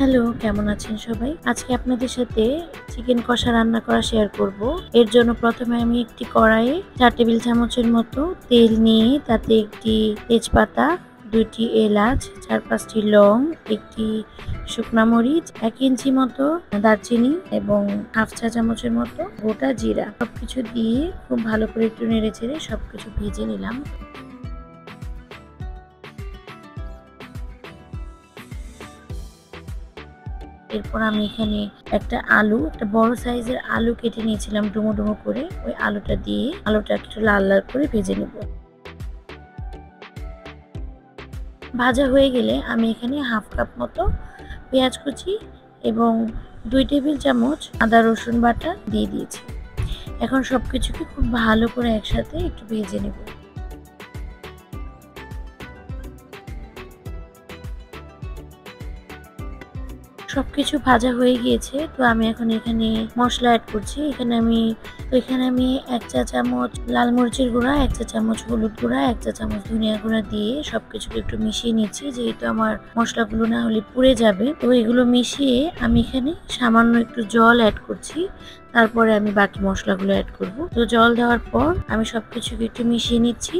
Hello, কেমন আছেন সবাই? আজকে আপনাদের সাথে চিকেন কষা রান্না করা শেয়ার করব। এর জন্য প্রথমে আমি একটি কড়াইয়ে ৪ টেবিল চামচের মতো তেল নিয়ে তাতে একটি তেজপাতা, ২ টি এলাচ, ৪-৫ টি লং, একটি শুকনা মরিচ, ১ ইঞ্চি মতো দারচিনি এবং ১/২ চা চামচের মতো গোটা জিরা সবকিছু দিয়ে খুব ভালো করে একটু নেড়েচেড়ে সবকিছু ভেজে নিলাম। এরপর আমি এখানে একটা বড় সাইজের আলু কেটে নিয়েছিলাম ডুমো ডুমো করে। ওই আলুটা দিয়ে আলুটা একটু লাল লাল করে ভেজে নেব। ভাজা হয়ে গেলে আমি এখানে 1/2 কাপ মতো পেঁয়াজ কুচি এবং ২ টেবিল চামচ আদা রসুন বাটা দিয়ে দিয়েছি। এখন সবকিছুকে খুব ভালো করে একসাথে একটু ভেজে নেব। সবকিছু ভাজা হয়ে গিয়েছে, তো আমি এখন এখানে মশলা অ্যাড করছি। এখানে আমি ১ চা চামচ লাল মরিচের গুঁড়া, ১ চা চামচ হলুদ গুঁড়া, ১ চা চামচ ধনিয়া গুঁড়া দিয়ে সবকিছুকে একটু মিশিয়ে নিচ্ছি, যেহেতু আমার মশলাগুলো না হলে পুড়ে যাবে। তো এগুলো মিশিয়ে আমি এখানে সামান্য একটু জল অ্যাড করছি। তারপরে আমি বাকি মশলাগুলো অ্যাড করব। তো জল দেওয়ার পর আমি সবকিছুকে একটু মিশিয়ে নিচ্ছি।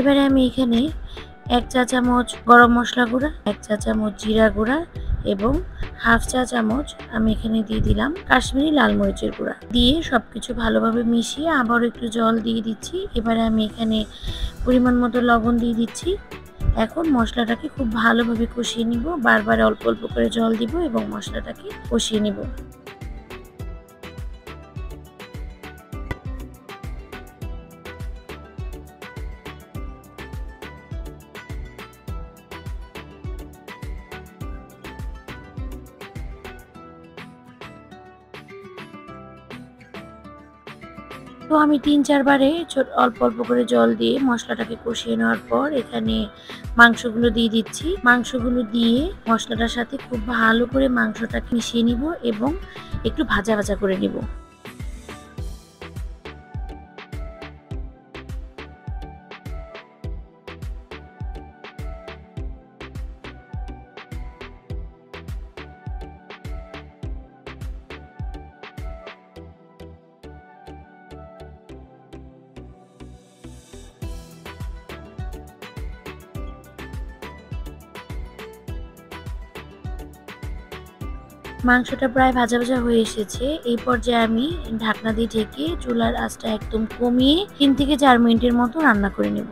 এবারে আমি এখানে ১ চা চামচ গরম মশলা গুঁড়া, ১ চা চামচ জিরা গুঁড়া এবং ১/২ চা চামচ আমি এখানে দিয়ে দিলাম কাশ্মীরি লাল মরিচের গুঁড়া। দিয়ে সবকিছু ভালোভাবে মিশিয়ে আবারও একটু জল দিয়ে দিচ্ছি। এবারে আমি এখানে পরিমাণ মতো লবণ দিয়ে দিচ্ছি। এখন মশলাটাকে খুব ভালোভাবে কষিয়ে নিব। বারবার অল্প অল্প করে জল দিব এবং মশলাটাকে কষিয়ে নিব। তো আমি ৩-৪ বারে অল্প অল্প করে জল দিয়ে মশলাটাকে কষিয়ে নেওয়ার পর এখানে মাংসগুলো দিয়ে দিচ্ছি। মাংসগুলো দিয়ে মশলাটার সাথে খুব ভালো করে মাংসটাকে মিশিয়ে নিব এবং একটু ভাজা ভাজা করে নিব। মাংসটা প্রায় ভাজা ভাজা হয়ে এসেছে। এই পর্যায়ে আমি ঢাকনা দিয়ে ঢেকে চুলার আঁচটা একদম কমিয়ে ৩ থেকে ৪ মিনিটের মতো রান্না করে নেব।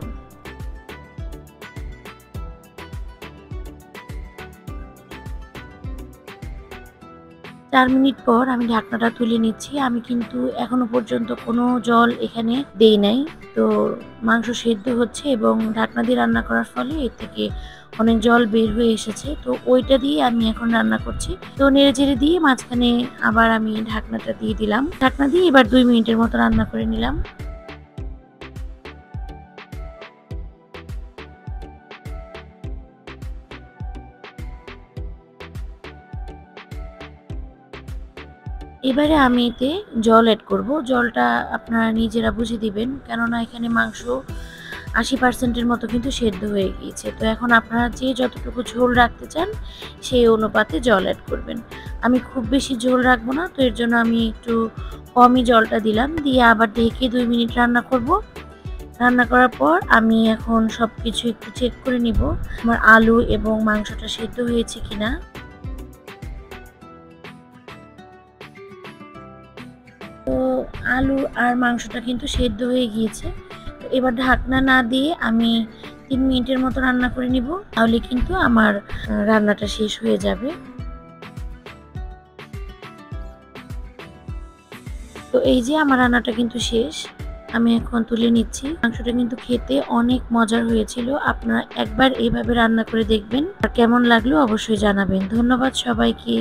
৪ মিনিট পর আমি ঢাকনাটা তুলে নিচ্ছি। আমি কিন্তু এখনো পর্যন্ত কোনো জল এখানে দেই নাই। তো মাংস সেদ্ধ হচ্ছে এবং ঢাকনা দিয়ে রান্না করার ফলে এর থেকে অনেক জল বের হয়ে এসেছে। তো ওইটা দিয়ে আমি এখন রান্না করছি। তো নেড়েচেড়ে দিয়ে মাঝখানে আবার আমি ঢাকনাটা দিয়ে দিলাম। ঢাকনা দিয়ে এবার ২ মিনিটের মতো রান্না করে নিলাম। এবারে আমি এতে জল এড করব। জলটা আপনারা নিজেরা বুঝে দিবেন। কেননা এখানে মাংস ৮০% এর মতো কিন্তু সেদ্ধ হয়ে গিয়েছে। তো এখন আপনারা যে যতটুকু ঝোল রাখতে চান সেই অনুপাতে জল এড করবেন। আমি খুব বেশি ঝোল রাখবো না, তো এর জন্য আমি একটু কমই জলটা দিলাম। দিয়ে আবার ঢেকে ২ মিনিট রান্না করব। রান্না করার পর আমি এখন সবকিছু একটু চেক করে নিব আমার আলু এবং মাংসটা সেদ্ধ হয়েছে কিনা। তো আলু আর মাংসটা কিন্তু সেদ্ধ হয়ে গিয়েছে। তো এবার ঢাকনা না দিয়ে আমি ৩ মিনিটের মতো রান্না করে নিব। তাহলে কিন্তু আমার রান্নাটা শেষ হয়ে যাবে। তো এই যে আমার রান্নাটা কিন্তু শেষ। আমি এখন তুলে নিচ্ছি। মাংসটা কিন্তু খেতে অনেক মজার হয়েছিল। আপনারা একবার এভাবে রান্না করে দেখবেন। আর কেমন লাগলো অবশ্যই জানাবেন। ধন্যবাদ সবাইকে।